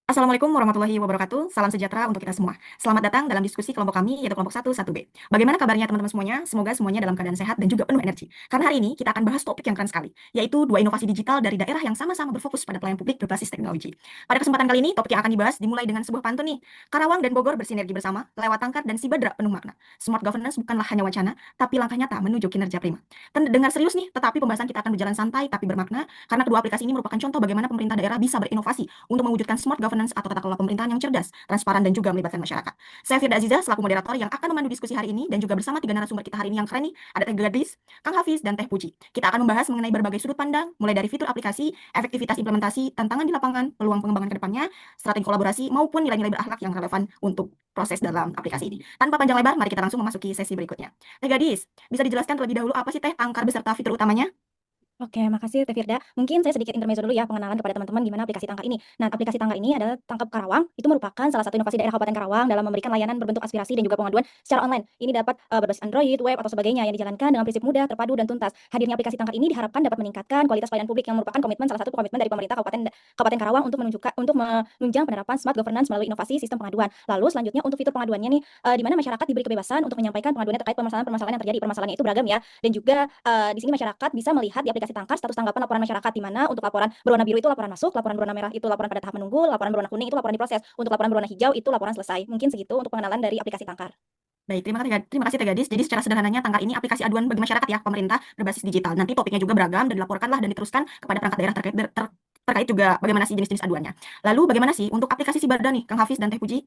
Assalamualaikum warahmatullahi wabarakatuh. Salam sejahtera untuk kita semua. Selamat datang dalam diskusi kelompok kami, yaitu kelompok 1-1B. Bagaimana kabarnya teman-teman semuanya? Semoga semuanya dalam keadaan sehat dan juga penuh energi. Karena hari ini kita akan bahas topik yang keren sekali, yaitu dua inovasi digital dari daerah yang sama-sama berfokus pada pelayanan publik berbasis teknologi. Pada kesempatan kali ini, topik yang akan dibahas dimulai dengan sebuah pantun nih. Karawang dan Bogor bersinergi bersama, lewat Tangkar dan Sibadra penuh makna. Smart governance bukanlah hanya wacana, tapi langkah nyata menuju kinerja prima. Dengar serius nih, tetapi pembahasan kita akan berjalan santai tapi bermakna, karena kedua aplikasi ini merupakan contoh bagaimana pemerintah daerah bisa berinovasi untuk mewujudkan smart governance atau tata kelola pemerintahan yang cerdas, transparan, dan juga melibatkan masyarakat. Saya Firda Aziza selaku moderator yang akan memandu diskusi hari ini dan juga bersama tiga narasumber kita hari ini yang keren nih, ada Teh Gadis, Kang Hafiz, dan Teh Puji. Kita akan membahas mengenai berbagai sudut pandang, mulai dari fitur aplikasi, efektivitas implementasi, tantangan di lapangan, peluang pengembangan ke depannya, strategi kolaborasi, maupun nilai-nilai berakhlak yang relevan untuk proses dalam aplikasi ini. Tanpa panjang lebar, mari kita langsung memasuki sesi berikutnya. Teh Gadis, bisa dijelaskan terlebih dahulu apa sih Teh Tangkar beserta fitur utamanya? Oke, makasih Teh Firda. Mungkin saya sedikit intermezzo dulu ya, pengenalan kepada teman-teman gimana aplikasi Tangkar ini. Nah, aplikasi Tangkar ini adalah Tangkap Karawang, itu merupakan salah satu inovasi daerah Kabupaten Karawang dalam memberikan layanan berbentuk aspirasi dan juga pengaduan secara online. Ini dapat berbasis Android, web, atau sebagainya yang dijalankan dengan prinsip mudah, terpadu, dan tuntas. Hadirnya aplikasi Tangkar ini diharapkan dapat meningkatkan kualitas pelayanan publik yang merupakan salah satu komitmen dari pemerintah Kabupaten Karawang untuk menunjang penerapan smart governance melalui inovasi sistem pengaduan. Lalu selanjutnya untuk fitur pengaduannya nih, di mana masyarakat diberi kebebasan untuk menyampaikan pengaduannya terkait permasalahan-permasalahan yang terjadi. Permasalahannya itu beragam ya, dan juga di sini masyarakat bisa melihat di aplikasi Tangkar status tanggapan laporan masyarakat, di mana untuk laporan berwarna biru itu laporan masuk, laporan berwarna merah itu laporan pada tahap menunggu, laporan berwarna kuning itu laporan diproses, untuk laporan berwarna hijau itu laporan selesai. Mungkin segitu untuk pengenalan dari aplikasi Tangkar. Baik, terima kasih Teh Gadis. Jadi secara sederhananya Tangkar ini aplikasi aduan bagi masyarakat ya, pemerintah berbasis digital. Nanti topiknya juga beragam dan dilaporkanlah dan diteruskan kepada perangkat daerah terkait juga bagaimana sih jenis-jenis aduannya. Lalu bagaimana sih untuk aplikasi Sibarda nih, Kang Hafiz dan Teh Puji?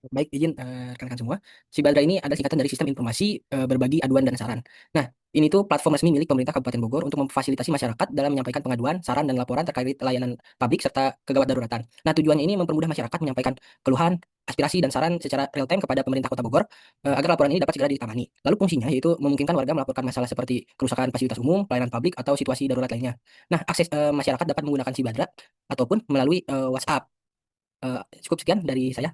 Baik, izin rekan-rekan semua. Sibadra ini adalah singkatan dari Sistem Informasi Berbagi Aduan dan Saran. Nah, ini tuh platform resmi milik pemerintah Kabupaten Bogor untuk memfasilitasi masyarakat dalam menyampaikan pengaduan, saran, dan laporan terkait layanan publik serta kegawat daruratan. Nah, tujuannya ini mempermudah masyarakat menyampaikan keluhan, aspirasi, dan saran secara real time kepada pemerintah Kota Bogor agar laporan ini dapat segera ditangani. Lalu fungsinya yaitu memungkinkan warga melaporkan masalah seperti kerusakan fasilitas umum, pelayanan publik, atau situasi darurat lainnya. Nah, akses masyarakat dapat menggunakan Sibadra ataupun melalui WhatsApp. Cukup sekian dari saya.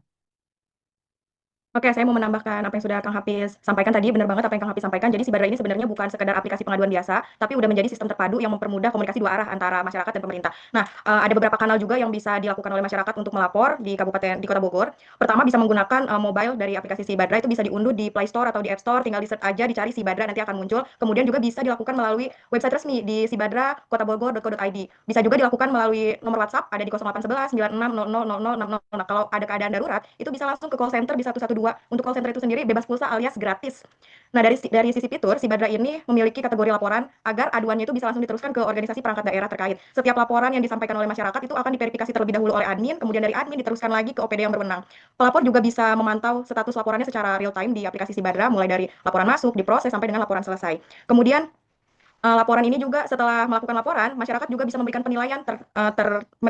Oke, saya mau menambahkan apa yang sudah Kang Hafiz sampaikan tadi, benar banget apa yang Kang Hafiz sampaikan. Jadi Sibadra ini sebenarnya bukan sekedar aplikasi pengaduan biasa, tapi udah menjadi sistem terpadu yang mempermudah komunikasi dua arah antara masyarakat dan pemerintah. Nah, ada beberapa kanal juga yang bisa dilakukan oleh masyarakat untuk melapor di Kota Bogor. Pertama bisa menggunakan mobile dari aplikasi Sibadra, itu bisa diunduh di Play Store atau di App Store, tinggal di search aja, dicari Sibadra nanti akan muncul. Kemudian juga bisa dilakukan melalui website resmi di sibadrakotabogor.co.id. Bisa juga dilakukan melalui nomor WhatsApp ada di 0811 96000060. Nah, kalau ada keadaan darurat, itu bisa langsung ke call center di 112. Untuk call center itu sendiri bebas pulsa alias gratis. Nah, dari sisi fitur, si Badra ini memiliki kategori laporan agar aduannya itu bisa langsung diteruskan ke organisasi perangkat daerah terkait. Setiap laporan yang disampaikan oleh masyarakat itu akan diverifikasi terlebih dahulu oleh admin, kemudian dari admin diteruskan lagi ke OPD yang berwenang. Pelapor juga bisa memantau status laporannya secara real time di aplikasi si Badra, mulai dari laporan masuk, diproses, sampai dengan laporan selesai. Kemudian laporan ini juga setelah melakukan laporan, masyarakat juga bisa memberikan penilaian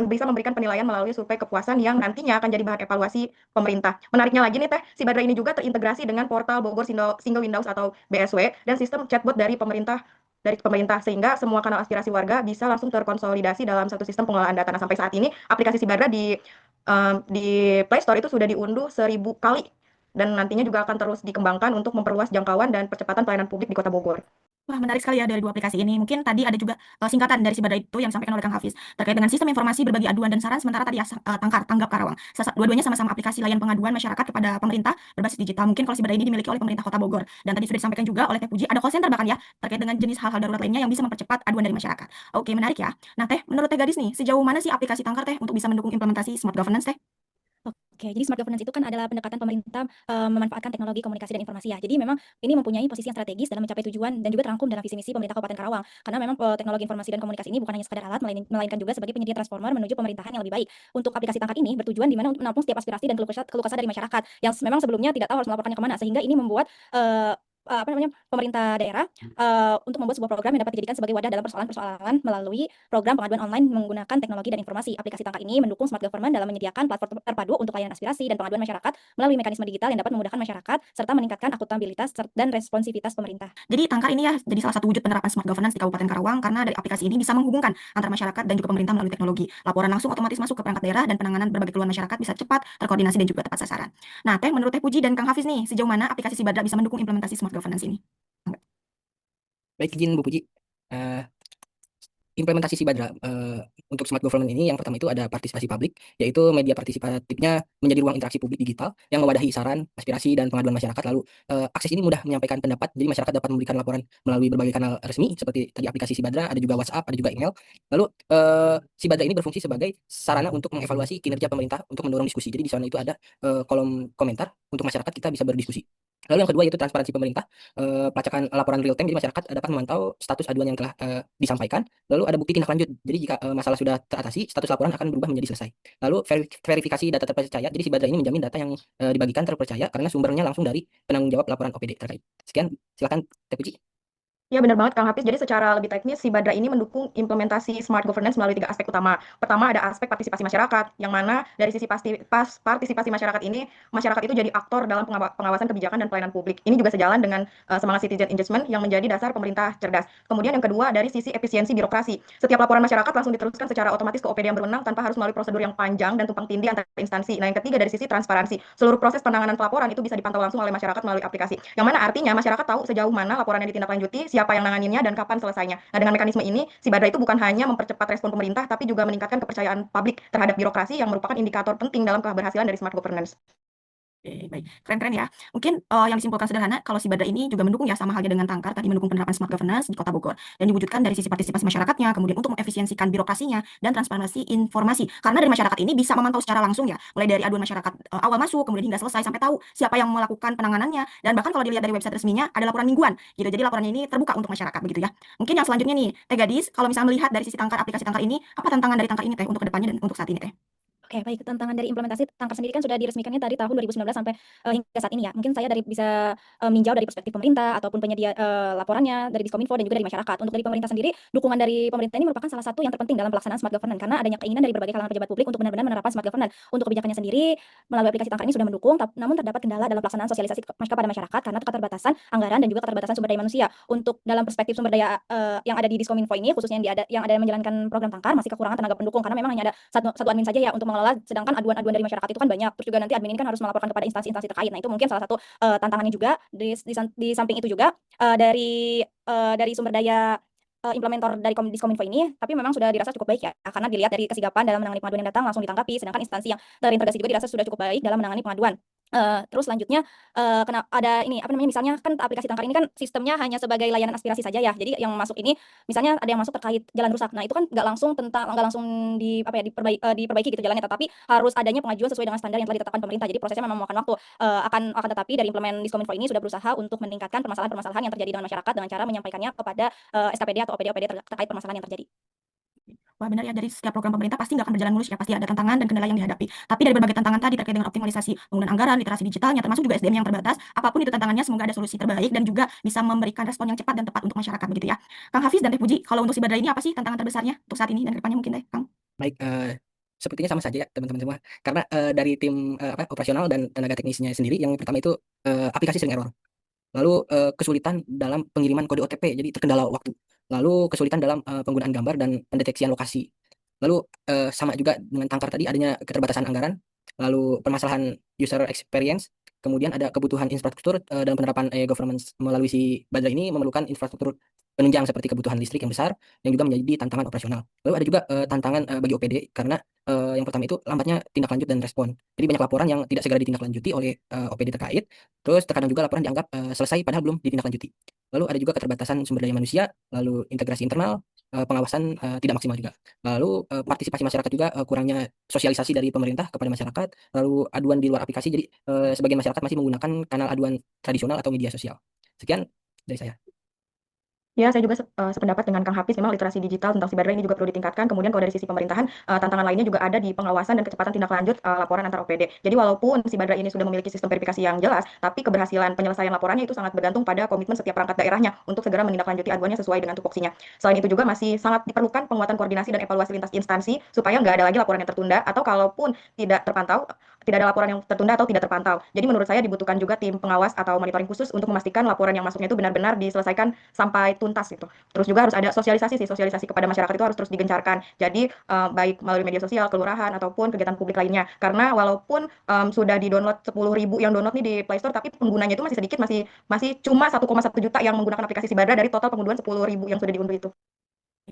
bisa memberikan penilaian melalui survei kepuasan yang nantinya akan jadi bahan evaluasi pemerintah. Menariknya lagi nih Teh, si Badra ini juga terintegrasi dengan portal Bogor Single Windows atau BSW dan sistem chatbot dari pemerintah sehingga semua kanal aspirasi warga bisa langsung terkonsolidasi dalam satu sistem pengelolaan data. Nah, sampai saat ini aplikasi si Badra di Play Store itu sudah diunduh 1000 kali dan nantinya juga akan terus dikembangkan untuk memperluas jangkauan dan percepatan pelayanan publik di Kota Bogor. Wah, menarik sekali ya dari dua aplikasi ini. Mungkin tadi ada juga singkatan dari Sibada itu yang disampaikan oleh Kang Hafiz terkait dengan sistem informasi berbagi aduan dan saran, sementara tadi ya, Tanggap Karawang. Dua-duanya sama-sama aplikasi layan pengaduan masyarakat kepada pemerintah berbasis digital. Mungkin kalau Sibada ini dimiliki oleh pemerintah Kota Bogor, dan tadi sudah disampaikan juga oleh Teh Puji ada call center bahkan ya terkait dengan jenis hal-hal darurat lainnya yang bisa mempercepat aduan dari masyarakat. Oke, menarik ya. Nah, Teh, menurut Teh Gadis nih, sejauh mana sih aplikasi Tangkar Teh untuk bisa mendukung implementasi smart governance Teh? Oke, jadi smart governance itu kan adalah pendekatan pemerintah memanfaatkan teknologi komunikasi dan informasi ya. Jadi memang ini mempunyai posisi yang strategis dalam mencapai tujuan dan juga terangkum dalam visi misi pemerintah Kabupaten Karawang. Karena memang teknologi informasi dan komunikasi ini bukan hanya sekadar alat, melainkan juga sebagai penyedia transformer menuju pemerintahan yang lebih baik. Untuk aplikasi Tangkap ini bertujuan di mana untuk menampung setiap aspirasi dan keluh kesah dari masyarakat yang memang sebelumnya tidak tahu harus melaporkannya kemana, sehingga ini membuat pemerintah daerah untuk membuat sebuah program yang dapat dijadikan sebagai wadah dalam persoalan-persoalan melalui program pengaduan online menggunakan teknologi dan informasi. Aplikasi Tangkap ini mendukung smart government dalam menyediakan platform terpadu untuk layanan aspirasi dan pengaduan masyarakat melalui mekanisme digital yang dapat memudahkan masyarakat serta meningkatkan akuntabilitas dan responsivitas pemerintah. Jadi Tangkar ini ya jadi salah satu wujud penerapan smart governance di Kabupaten Karawang karena dari aplikasi ini bisa menghubungkan antara masyarakat dan juga pemerintah melalui teknologi. Laporan langsung otomatis masuk ke perangkat daerah dan penanganan berbagai keluhan masyarakat bisa cepat, terkoordinasi dan juga tepat sasaran. Nah, Teh, menurut Teh Puji dan Kang Hafiz nih, sejauh mana aplikasi Sibadra bisa mendukung implementasi smart governance ini? Baik, izin Bu Puji. Eh, implementasi Sibadra untuk smart government ini yang pertama itu ada partisipasi publik, yaitu media partisipatifnya menjadi ruang interaksi publik digital yang mewadahi saran, aspirasi, dan pengaduan masyarakat. Lalu akses ini mudah menyampaikan pendapat, jadi masyarakat dapat memberikan laporan melalui berbagai kanal resmi seperti tadi aplikasi Sibadra, ada juga WhatsApp, ada juga email. Lalu Sibadra ini berfungsi sebagai sarana untuk mengevaluasi kinerja pemerintah untuk mendorong diskusi. Jadi di sana itu ada kolom komentar untuk masyarakat kita bisa berdiskusi. Lalu yang kedua yaitu transparansi pemerintah, pelacakan laporan real time, jadi masyarakat dapat memantau status aduan yang telah disampaikan. Lalu ada bukti tindak lanjut. Jadi jika masalah sudah teratasi, status laporan akan berubah menjadi selesai. Lalu verifikasi data terpercaya. Jadi Sibadra ini menjamin data yang dibagikan terpercaya karena sumbernya langsung dari penanggung jawab laporan OPD terkait. Sekian, silakan Teh Puji. Ya benar banget Kang Hafiz. Jadi secara lebih teknis, Sibadra ini mendukung implementasi smart governance melalui 3 aspek utama. Pertama ada aspek partisipasi masyarakat, yang mana dari sisi partisipasi masyarakat ini, masyarakat itu jadi aktor dalam pengawasan kebijakan dan pelayanan publik. Ini juga sejalan dengan semangat citizen engagement yang menjadi dasar pemerintah cerdas. Kemudian yang kedua dari sisi efisiensi birokrasi. Setiap laporan masyarakat langsung diteruskan secara otomatis ke OPD yang berwenang tanpa harus melalui prosedur yang panjang dan tumpang tindih antar instansi. Nah yang ketiga dari sisi transparansi. Seluruh proses penanganan pelaporan itu bisa dipantau langsung oleh masyarakat melalui aplikasi. Yang mana artinya masyarakat tahu sejauh mana laporan yang ditindaklanjuti, siapa yang nanganinnya, dan kapan selesainya. Nah, dengan mekanisme ini, Sibadra itu bukan hanya mempercepat respon pemerintah, tapi juga meningkatkan kepercayaan publik terhadap birokrasi yang merupakan indikator penting dalam keberhasilan dari smart governance. Oke, baik. Keren-keren ya. Mungkin yang disimpulkan sederhana, kalau Sibadra ini juga mendukung ya sama halnya dengan Tangkar tadi mendukung penerapan smart governance di Kota Bogor dan diwujudkan dari sisi partisipasi masyarakatnya, kemudian untuk mengefisiensikan birokrasinya dan transparansi informasi. Karena dari masyarakat ini bisa memantau secara langsung ya, mulai dari aduan masyarakat awal masuk kemudian hingga selesai sampai tahu siapa yang melakukan penanganannya dan bahkan kalau dilihat dari website resminya ada laporan mingguan gitu. Jadi laporannya ini terbuka untuk masyarakat begitu ya. Mungkin yang selanjutnya nih, Teh Gadis, kalau misalnya melihat dari sisi Tangkar aplikasi Tangkar ini, apa tantangan dari Tangkar ini Teh untuk kedepannya dan untuk saat ini Teh? Oke, baik. Tantangan dari implementasi Tangkar sendiri kan sudah diresmikannya dari tahun 2019 sampai hingga saat ini ya. Mungkin saya bisa meninjau dari perspektif pemerintah ataupun penyedia laporannya dari Diskominfo dan juga dari masyarakat. Untuk dari pemerintah sendiri, dukungan dari pemerintah ini merupakan salah satu yang terpenting dalam pelaksanaan smart governance karena adanya keinginan dari berbagai kalangan pejabat publik untuk benar-benar menerapkan smart governance. Untuk kebijakannya sendiri, melalui aplikasi Tangkar ini sudah mendukung, namun terdapat kendala dalam pelaksanaan sosialisasi kepada masyarakat karena keterbatasan anggaran dan juga keterbatasan sumber daya manusia. Untuk dalam perspektif sumber daya yang ada di Diskominfo ini, khususnya yang ada menjalankan program Tangkar, masih kekurangan tenaga pendukung karena memang hanya ada satu admin saja ya untuk mengelola, sedangkan aduan dari masyarakat itu kan banyak. Terus juga nanti admin ini kan harus melaporkan kepada instansi-instansi terkait. Nah, itu mungkin salah satu tantangannya juga. Di samping itu juga dari sumber daya implementer dari Diskominfo ini, tapi memang sudah dirasa cukup baik ya, karena dilihat dari kesigapan dalam menangani pengaduan yang datang langsung ditanggapi, sedangkan instansi yang terintegrasi juga dirasa sudah cukup baik dalam menangani pengaduan. Terus selanjutnya ada ini apa namanya, misalnya kan aplikasi Tangkar ini kan sistemnya hanya sebagai layanan aspirasi saja ya. Jadi yang masuk ini misalnya ada yang masuk terkait jalan rusak. Nah, itu kan nggak langsung diperbaiki gitu jalannya, tetapi harus adanya pengajuan sesuai dengan standar yang telah ditetapkan pemerintah. Jadi prosesnya memang memakan waktu. Akan tetapi dari implement Diskominfo ini sudah berusaha untuk meningkatkan permasalahan-permasalahan yang terjadi dengan masyarakat dengan cara menyampaikannya kepada SKPD atau OPD terkait permasalahan yang terjadi. Wah benar ya, dari setiap program pemerintah pasti nggak akan berjalan mulus ya, pasti ada tantangan dan kendala yang dihadapi. Tapi dari berbagai tantangan tadi terkait dengan optimalisasi penggunaan anggaran, literasi digitalnya, termasuk juga SDM yang terbatas, apapun itu tantangannya, semoga ada solusi terbaik dan juga bisa memberikan respon yang cepat dan tepat untuk masyarakat begitu ya. Kang Hafiz dan Teh Puji, kalau untuk Sibadra ini apa sih tantangan terbesarnya untuk saat ini dan kedepannya mungkin Teh, Kang? Baik, sepertinya sama saja ya teman-teman semua. Karena dari tim operasional dan tenaga teknisnya sendiri, yang pertama itu aplikasi sering error. Lalu kesulitan dalam pengiriman kode OTP, jadi terkendala waktu. Lalu kesulitan dalam penggunaan gambar dan pendeteksian lokasi. Lalu sama juga dengan Tangkar tadi adanya keterbatasan anggaran, lalu permasalahan user experience, kemudian ada kebutuhan infrastruktur dan penerapan governance melalui si Badra ini memerlukan infrastruktur penunjang seperti kebutuhan listrik yang besar yang juga menjadi tantangan operasional. Lalu ada juga tantangan bagi OPD karena yang pertama itu lambatnya tindak lanjut dan respon. Jadi banyak laporan yang tidak segera ditindaklanjuti oleh OPD terkait. Terus terkadang juga laporan dianggap selesai padahal belum ditindaklanjuti. Lalu ada juga keterbatasan sumber daya manusia, lalu integrasi internal, pengawasan tidak maksimal juga. Lalu partisipasi masyarakat juga kurangnya sosialisasi dari pemerintah kepada masyarakat, lalu aduan di luar aplikasi, jadi sebagian masyarakat masih menggunakan kanal aduan tradisional atau media sosial. Sekian dari saya. Ya, saya juga sependapat dengan Kang Hafiz, memang literasi digital tentang Sibadra ini juga perlu ditingkatkan. Kemudian kalau dari sisi pemerintahan, tantangan lainnya juga ada di pengawasan dan kecepatan tindak lanjut laporan antar OPD. Jadi walaupun Sibadra ini sudah memiliki sistem verifikasi yang jelas, tapi keberhasilan penyelesaian laporannya itu sangat bergantung pada komitmen setiap perangkat daerahnya untuk segera menindaklanjuti aduannya sesuai dengan tupoksinya. Selain itu juga masih sangat diperlukan penguatan koordinasi dan evaluasi lintas instansi supaya nggak ada lagi laporan yang tertunda atau kalaupun tidak ada laporan yang tertunda atau tidak terpantau. Jadi menurut saya dibutuhkan juga tim pengawas atau monitoring khusus untuk memastikan laporan yang masuknya itu benar-benar diselesaikan sampai tuntas gitu. Terus juga harus ada sosialisasi kepada masyarakat itu harus terus digencarkan. Jadi baik melalui media sosial, kelurahan ataupun kegiatan publik lainnya. Karena walaupun sudah di-download 10.000 yang download nih di Play Store, tapi penggunanya itu masih sedikit, masih cuma 1,1 juta yang menggunakan aplikasi Sibadra dari total penggunaan 10.000 yang sudah diunduh itu.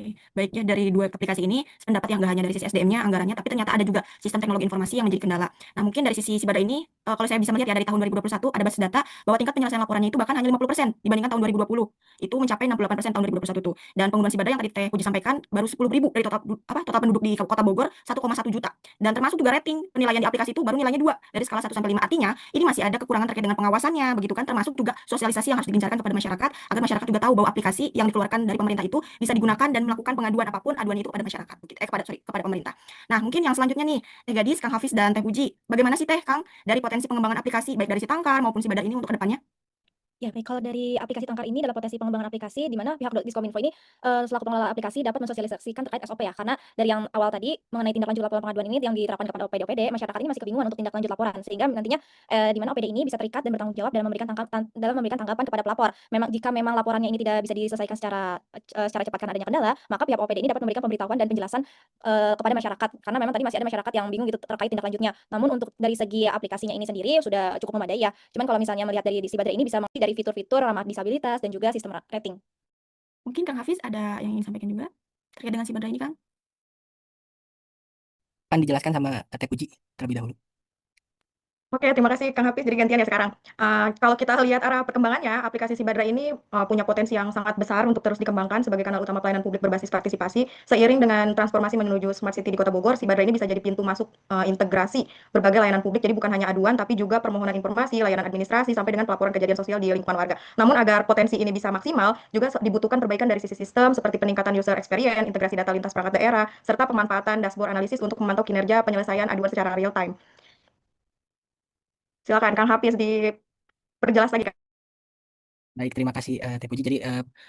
Oke, baik ya dari dua aplikasi ini pendapat yang nggak hanya dari sisi SDM-nya, anggarannya, tapi ternyata ada juga sistem teknologi informasi yang menjadi kendala. Nah, mungkin dari sisi Sibada ini, kalau saya bisa melihat ya dari tahun 2021 ada basis data bahwa tingkat penyelesaian laporannya itu bahkan hanya 50% dibandingkan tahun 2020. Itu mencapai 68% tahun 2021 tuh. Dan penggunaan Sibada yang tadi Teh Puji sampaikan baru 10.000 dari total penduduk di Kota Bogor 1,1 juta. Dan termasuk juga rating penilaian di aplikasi itu baru nilainya 2 dari skala 1 sampai 5. Artinya, ini masih ada kekurangan terkait dengan pengawasannya, begitu kan, termasuk juga sosialisasi yang harus digencarkan kepada masyarakat agar masyarakat juga tahu bahwa aplikasi yang dikeluarkan dari pemerintah itu bisa digunakan dan melakukan pengaduan apapun aduannya itu kepada masyarakat begitu kepada pemerintah. Nah, mungkin yang selanjutnya nih, Teh Gadis, Kang Hafiz dan Teh Puji, bagaimana sih Teh Kang dari potensi pengembangan aplikasi baik dari si Tangkar maupun si Badar ini untuk kedepannya? Ya, baik. Kalau dari aplikasi Tangkar ini adalah potensi pengembangan aplikasi di mana pihak Diskominfo ini, selaku pengelola aplikasi dapat mensosialisasikan terkait SOP ya. Karena dari yang awal tadi mengenai tindak lanjut laporan pengaduan ini yang diterapkan kepada OPD-OPD, masyarakat ini masih kebingungan untuk tindak lanjut laporan. Sehingga nantinya, di mana OPD ini bisa terikat dan bertanggung jawab dalam memberikan tanggapan kepada pelapor. Jika memang laporannya ini tidak bisa diselesaikan secara cepat karena adanya kendala, maka pihak OPD ini dapat memberikan pemberitahuan dan penjelasan, kepada masyarakat. Karena memang tadi masih ada masyarakat yang bingung gitu terkait tindak lanjutnya. Namun untuk dari segi aplikasinya ini sendiri sudah cukup memadai ya. Cuman kalau misalnya melihat dari Sibadra ini bisa dari fitur-fitur ramah disabilitas dan juga sistem rating. Mungkin Kang Hafiz ada yang ingin sampaikan juga terkait dengan si Badar ini, Kang? Akan dijelaskan sama Teh Puji terlebih dahulu. Oke, terima kasih Kang Hafiz. Jadi gantian ya sekarang. Kalau kita lihat arah perkembangannya, aplikasi Sibadra ini punya potensi yang sangat besar untuk terus dikembangkan sebagai kanal utama pelayanan publik berbasis partisipasi. Seiring dengan transformasi menuju Smart City di Kota Bogor, Sibadra ini bisa jadi pintu masuk integrasi berbagai layanan publik. Jadi bukan hanya aduan, tapi juga permohonan informasi, layanan administrasi, sampai dengan pelaporan kejadian sosial di lingkungan warga. Namun agar potensi ini bisa maksimal, juga dibutuhkan perbaikan dari sisi sistem seperti peningkatan user experience, integrasi data lintas perangkat daerah, serta pemanfaatan dashboard analisis untuk memantau kinerja penyelesaian aduan secara real time. Silakan Kang Hafiz diperjelas lagi. Baik, terima kasih Teh Puji. Jadi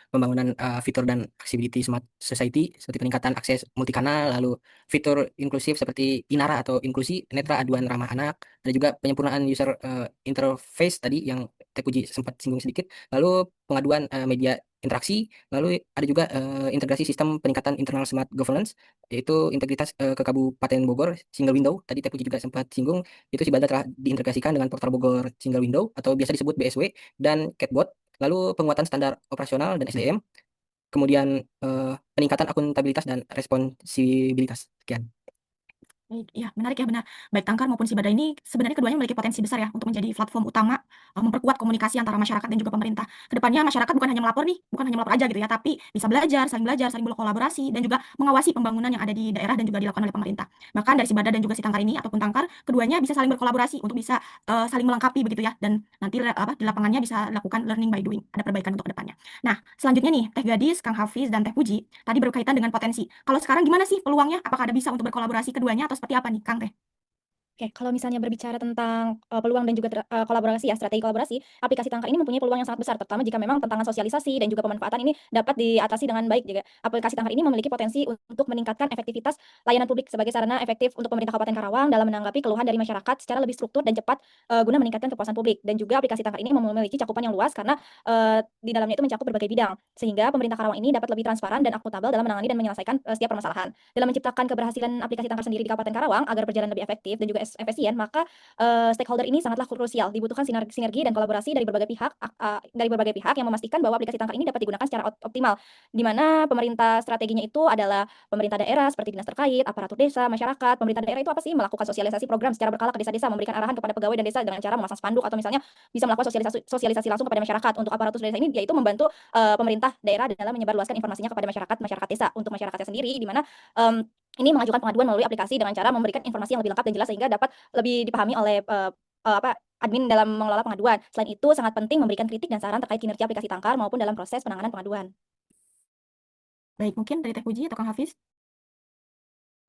pembangunan fitur dan accessibility smart society seperti peningkatan akses multikanal, lalu fitur inklusif seperti Inara atau inklusi netra aduan ramah anak, ada juga penyempurnaan user interface tadi yang Teh Puji sempat singgung sedikit, lalu pengaduan media interaksi, lalu ada juga integrasi sistem peningkatan internal smart governance, yaitu integritas ke Kabupaten Bogor single window. Tadi Teh Puji juga sempat singgung, itu Sibada telah diintegrasikan dengan portal Bogor single window atau biasa disebut BSW dan chatbot. Lalu penguatan standar operasional dan SDM, kemudian peningkatan akuntabilitas dan responsibilitas. Sekian. Baik, iya menarik ya benar. Baik Tangkar maupun si Badar ini sebenarnya keduanya memiliki potensi besar ya untuk menjadi platform utama memperkuat komunikasi antara masyarakat dan juga pemerintah. Kedepannya masyarakat bukan hanya melapor nih, bukan hanya melapor aja gitu ya, tapi bisa belajar, saling berkolaborasi dan juga mengawasi pembangunan yang ada di daerah dan juga dilakukan oleh pemerintah. Bahkan dari si Badar dan juga si Tangkar ini ataupun Tangkar, keduanya bisa saling berkolaborasi untuk bisa saling melengkapi begitu ya dan nanti di lapangannya bisa dilakukan learning by doing, ada perbaikan untuk kedepannya. Nah, selanjutnya nih Teh Gadis, Kang Hafiz dan Teh Puji tadi berkaitan dengan potensi. Kalau sekarang gimana sih peluangnya? Apakah ada bisa untuk berkolaborasi keduanya atau seperti apa nih, Kang Teh? Oke, kalau misalnya berbicara tentang, peluang dan juga kolaborasi ya, strategi kolaborasi, aplikasi Tangkar ini mempunyai peluang yang sangat besar, terutama jika memang tantangan sosialisasi dan juga pemanfaatan ini dapat diatasi dengan baik juga. Aplikasi Tangkar ini memiliki potensi untuk meningkatkan efektivitas layanan publik sebagai sarana efektif untuk pemerintah Kabupaten Karawang dalam menanggapi keluhan dari masyarakat secara lebih struktur dan cepat, guna meningkatkan kepuasan publik. Dan juga aplikasi Tangkar ini memiliki cakupan yang luas karena, di dalamnya itu mencakup berbagai bidang, sehingga pemerintah Karawang ini dapat lebih transparan dan akuntabel dalam menangani dan menyelesaikan, setiap permasalahan. Dalam menciptakan keberhasilan aplikasi Tangkar sendiri di Kabupaten Karawang agar berjalan lebih efektif dan juga efisien, maka stakeholder ini sangatlah krusial. Dibutuhkan sinergi dan kolaborasi dari berbagai pihak yang memastikan bahwa aplikasi Tangkar ini dapat digunakan secara optimal. Di mana pemerintah strateginya itu adalah pemerintah daerah seperti dinas terkait, aparatur desa, masyarakat. Pemerintah daerah itu apa sih? Melakukan sosialisasi program secara berkala ke desa-desa, memberikan arahan kepada pegawai dan desa dengan cara memasang spanduk atau misalnya bisa melakukan sosialisasi langsung kepada masyarakat. Untuk aparatur desa ini yaitu membantu pemerintah daerah dalam menyebarluaskan informasinya kepada masyarakat desa. Untuk masyarakatnya sendiri di mana ini mengajukan pengaduan melalui aplikasi dengan cara memberikan informasi yang lebih lengkap dan jelas sehingga dapat lebih dipahami oleh admin dalam mengelola pengaduan. Selain itu sangat penting memberikan kritik dan saran terkait kinerja aplikasi Tangkar maupun dalam proses penanganan pengaduan. Baik, mungkin dari Teh Puji atau Kang Hafiz?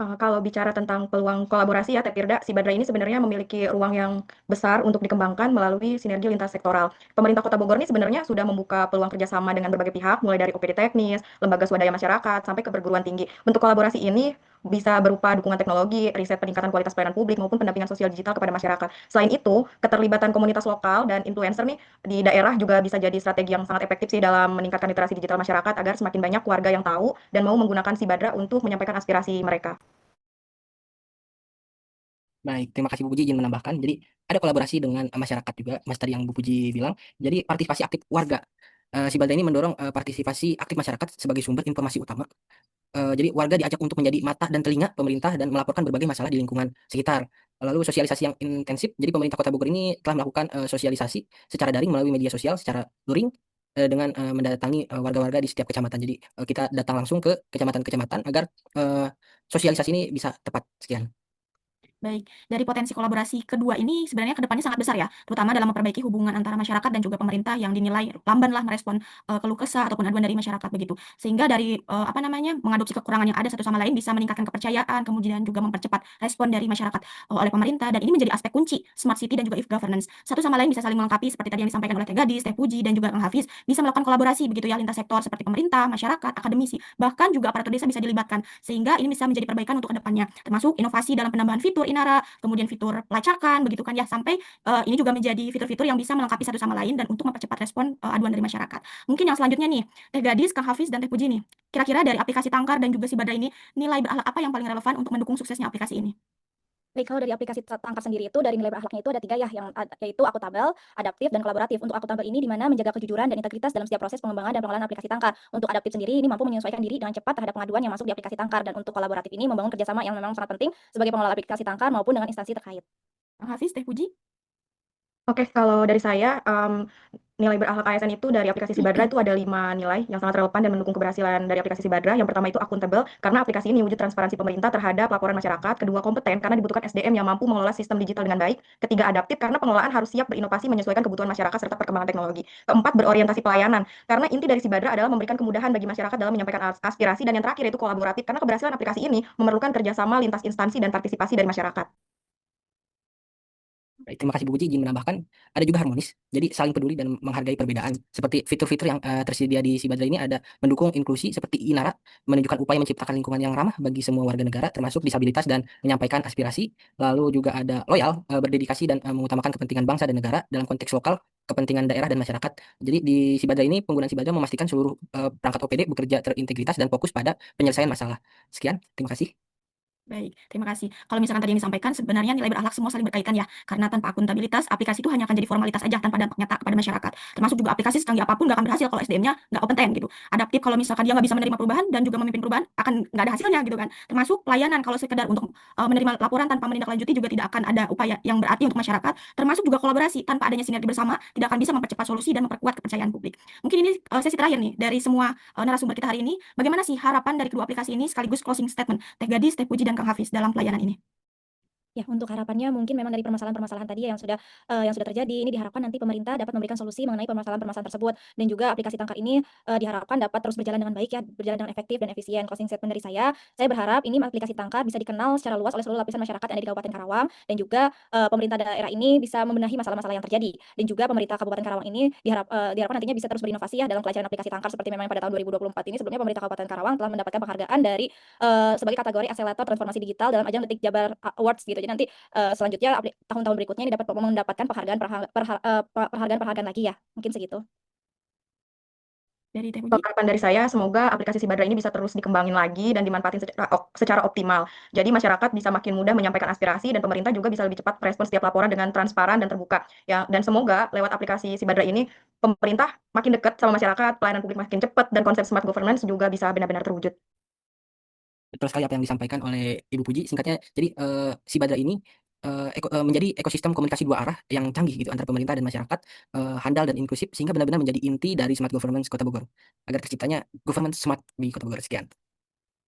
Kalau bicara tentang peluang kolaborasi ya Tepirda, Sibadra ini sebenarnya memiliki ruang yang besar untuk dikembangkan melalui sinergi lintas sektoral. Pemerintah Kota Bogor ini sebenarnya sudah membuka peluang kerjasama dengan berbagai pihak, mulai dari OPD teknis, lembaga swadaya masyarakat, sampai ke perguruan tinggi. Bentuk kolaborasi ini bisa berupa dukungan teknologi, riset peningkatan kualitas pelayanan publik, maupun pendampingan sosial digital kepada masyarakat. Selain itu, keterlibatan komunitas lokal dan influencer nih di daerah juga bisa jadi strategi yang sangat efektif sih dalam meningkatkan literasi digital masyarakat agar semakin banyak warga yang tahu dan mau menggunakan Sibadra untuk menyampaikan aspirasi mereka. Baik, terima kasih Bu Puji izin menambahkan. Jadi ada kolaborasi dengan masyarakat juga, Mas tadi yang Bu Puji bilang. Jadi partisipasi aktif warga. Sibalda ini mendorong partisipasi aktif masyarakat sebagai sumber informasi utama. Jadi warga diajak untuk menjadi mata dan telinga pemerintah dan melaporkan berbagai masalah di lingkungan sekitar. Lalu sosialisasi yang intensif. Jadi pemerintah Kota Bogor ini telah melakukan sosialisasi secara daring melalui media sosial secara luring dengan mendatangi warga-warga di setiap kecamatan. Jadi kita datang langsung ke kecamatan-kecamatan agar sosialisasi ini bisa tepat. Sekian. Baik, dari potensi kolaborasi kedua ini sebenarnya ke depannya sangat besar ya, terutama dalam memperbaiki hubungan antara masyarakat dan juga pemerintah yang dinilai lambanlah merespon keluh kesah ataupun aduan dari masyarakat begitu. Sehingga dari mengadopsi kekurangan yang ada satu sama lain bisa meningkatkan kepercayaan, kemudian juga mempercepat respon dari masyarakat oleh pemerintah, dan ini menjadi aspek kunci smart city dan juga e-governance. Satu sama lain bisa saling melengkapi seperti tadi yang disampaikan oleh Teh Gadis, Teh Puji dan juga Kang Hafiz, bisa melakukan kolaborasi begitu ya lintas sektor seperti pemerintah, masyarakat, akademisi, bahkan juga aparatur desa bisa dilibatkan sehingga ini bisa menjadi perbaikan untuk kedepannya, termasuk inovasi dalam penambahan fitur Inara, kemudian fitur pelacakan begitu kan ya, sampai ini juga menjadi fitur-fitur yang bisa melengkapi satu sama lain dan untuk mempercepat respon aduan dari masyarakat. Mungkin yang selanjutnya nih, Teh Gadis, Kang Hafiz dan Teh Puji nih, kira-kira dari aplikasi Tangkar dan juga Sibadra ini nilai berakhlak apa yang paling relevan untuk mendukung suksesnya aplikasi ini? Baik, kalau dari aplikasi Tangkar sendiri itu dari nilai berakhlaknya itu ada 3 ya, yaitu akuntabel, adaptif, dan kolaboratif. Untuk akuntabel ini di mana menjaga kejujuran dan integritas dalam setiap proses pengembangan dan pengelolaan aplikasi Tangkar. Untuk adaptif sendiri ini mampu menyesuaikan diri dengan cepat terhadap pengaduan yang masuk di aplikasi Tangkar, dan untuk kolaboratif ini membangun kerjasama yang memang sangat penting sebagai pengelola aplikasi Tangkar maupun dengan instansi terkait. Kang Hafiz, Teh Puji? Oke, kalau dari saya, nilai berakhlak ASN itu dari aplikasi Sibadra itu ada 5 nilai yang sangat relevan dan mendukung keberhasilan dari aplikasi Sibadra. Yang pertama itu akuntabel, karena aplikasi ini wujud transparansi pemerintah terhadap laporan masyarakat. Kedua, kompeten, karena dibutuhkan SDM yang mampu mengelola sistem digital dengan baik. Ketiga, adaptif, karena pengelolaan harus siap berinovasi menyesuaikan kebutuhan masyarakat serta perkembangan teknologi. Keempat, berorientasi pelayanan, karena inti dari Sibadra adalah memberikan kemudahan bagi masyarakat dalam menyampaikan aspirasi. Dan yang terakhir itu kolaboratif, karena keberhasilan aplikasi ini memerlukan kerjasama lintas instansi dan partisipasi dari masyarakat. Baik, terima kasih Bu Puji. Izin menambahkan, ada juga harmonis. Jadi saling peduli dan menghargai perbedaan. Seperti fitur-fitur yang tersedia di Sibadra ini ada mendukung inklusi seperti Inara, menunjukkan upaya menciptakan lingkungan yang ramah bagi semua warga negara, termasuk disabilitas dan menyampaikan aspirasi. Lalu juga ada loyal, berdedikasi dan mengutamakan kepentingan bangsa dan negara dalam konteks lokal, kepentingan daerah dan masyarakat. Jadi di Sibadra ini penggunaan Sibadra memastikan seluruh perangkat OPD bekerja terintegritas dan fokus pada penyelesaian masalah. Sekian, terima kasih. Baik, terima kasih. Kalau misalkan tadi yang disampaikan, sebenarnya nilai berakhlak semua saling berkaitan ya, karena tanpa akuntabilitas, aplikasi itu hanya akan jadi formalitas aja tanpa dampak nyata kepada masyarakat. Termasuk juga aplikasi secanggih apapun nggak akan berhasil kalau SDM-nya nggak kompeten gitu. Adaptif, kalau misalkan dia nggak bisa menerima perubahan dan juga memimpin perubahan, akan nggak ada hasilnya gitu kan. Termasuk pelayanan, kalau sekedar untuk menerima laporan tanpa menindaklanjuti juga tidak akan ada upaya yang berarti untuk masyarakat. Termasuk juga kolaborasi, tanpa adanya sinergi bersama, tidak akan bisa mempercepat solusi dan memperkuat kepercayaan publik. Mungkin ini sesi terakhir nih, dari semua narasumber kita hari ini, bagaimana sih harapan dari kedua aplikasi ini sekaligus closing statement, Teh Gadis, Teh Puji, dan Kang Hafiz dalam pelayanan ini? Ya, untuk harapannya mungkin memang dari permasalahan-permasalahan tadi yang sudah terjadi, ini diharapkan nanti pemerintah dapat memberikan solusi mengenai permasalahan-permasalahan tersebut, dan juga aplikasi Tangkar ini diharapkan dapat terus berjalan dengan baik ya, berjalan dengan efektif dan efisien. Closing statement dari saya berharap ini aplikasi Tangkar bisa dikenal secara luas oleh seluruh lapisan masyarakat yang ada di Kabupaten Karawang, dan juga pemerintah daerah ini bisa membenahi masalah-masalah yang terjadi, dan juga pemerintah Kabupaten Karawang ini diharapkan nantinya bisa terus berinovasi ya dalam pelayanan aplikasi Tangkar, seperti memang pada tahun 2024 ini sebelumnya pemerintah Kabupaten Karawang telah mendapatkan penghargaan dari sebagai kategori akselerator transformasi digital dalam ajang Detik Jabar Awards gitu. Jadi nanti selanjutnya tahun-tahun berikutnya ini dapat mendapatkan penghargaan lagi ya. Mungkin segitu. Dari Teh Puji? Harapan dari saya, semoga aplikasi Sibadra ini bisa terus dikembangin lagi dan dimanfaatin secara optimal. Jadi masyarakat bisa makin mudah menyampaikan aspirasi dan pemerintah juga bisa lebih cepat merespons setiap laporan dengan transparan dan terbuka. Ya, dan semoga lewat aplikasi Sibadra ini pemerintah makin dekat sama masyarakat, pelayanan publik makin cepat, dan konsep smart governance juga bisa benar-benar terwujud. Betul sekali apa yang disampaikan oleh Ibu Puji. Singkatnya, jadi Sibadra ini menjadi ekosistem komunikasi dua arah yang canggih gitu antara pemerintah dan masyarakat, handal dan inklusif, sehingga benar-benar menjadi inti dari smart governance Kota Bogor, agar terciptanya government smart di Kota Bogor. Sekian.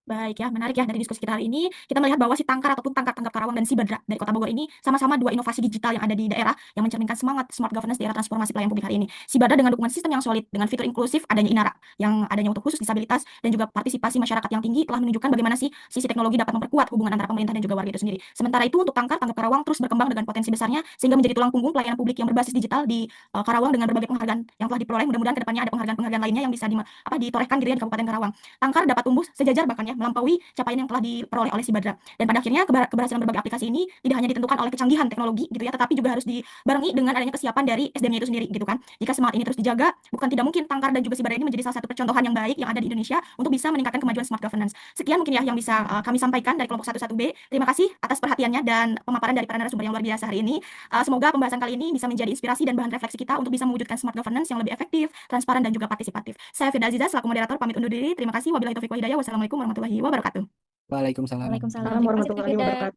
Baik ya, menarik ya dari diskusi kita hari ini. Kita melihat bahwa si Tangkar ataupun Tangkar Tanggap Karawang dan Sibadra dari Kota Bogor ini sama-sama dua inovasi digital yang ada di daerah yang mencerminkan semangat smart governance di era transformasi pelayanan publik hari ini. Sibadra dengan dukungan sistem yang solid, dengan fitur inklusif, adanya Inara yang adanya untuk khusus disabilitas dan juga partisipasi masyarakat yang tinggi telah menunjukkan bagaimana sih sisi teknologi dapat memperkuat hubungan antara pemerintah dan juga warga itu sendiri. Sementara itu untuk Tangkar Tanggap Karawang terus berkembang dengan potensi besarnya sehingga menjadi tulang punggung pelayanan publik yang berbasis digital di Karawang dengan berbagai penghargaan yang telah diperoleh. Mudah-mudahan kedepannya ada penghargaan-penghargaan lainnya yang bisa ditorehkan gitu ya di Kabupaten Karawang. Tangkar dapat tumbuh sejajar bahkan ya ya, melampaui capaian yang telah diperoleh oleh si Badra. Dan pada akhirnya keberhasilan berbagai aplikasi ini tidak hanya ditentukan oleh kecanggihan teknologi gitu ya, tetapi juga harus dibarengi dengan adanya kesiapan dari SDM-nya itu sendiri gitu kan. Jika semangat ini terus dijaga, bukan tidak mungkin Tangkar dan juga si Badra ini menjadi salah satu percontohan yang baik yang ada di Indonesia untuk bisa meningkatkan kemajuan smart governance. Sekian mungkin ya yang bisa kami sampaikan dari kelompok 11B. Terima kasih atas perhatiannya dan pemaparan dari para narasumber yang luar biasa hari ini. Semoga pembahasan kali ini bisa menjadi inspirasi dan bahan refleksi kita untuk bisa mewujudkan smart governance yang lebih efektif, transparan, dan juga partisipatif. Saya Firda Aziza selaku moderator pamit undur diri. Terima kasih. Wabillahi taufiq wal hidayah. Wassalamualaikum warahmatullahi wabarakatuh. Waalaikumsalam. Waalaikumsalam. Assalamualaikum Terima kasih, warahmatullahi Tifida. wabarakatuh.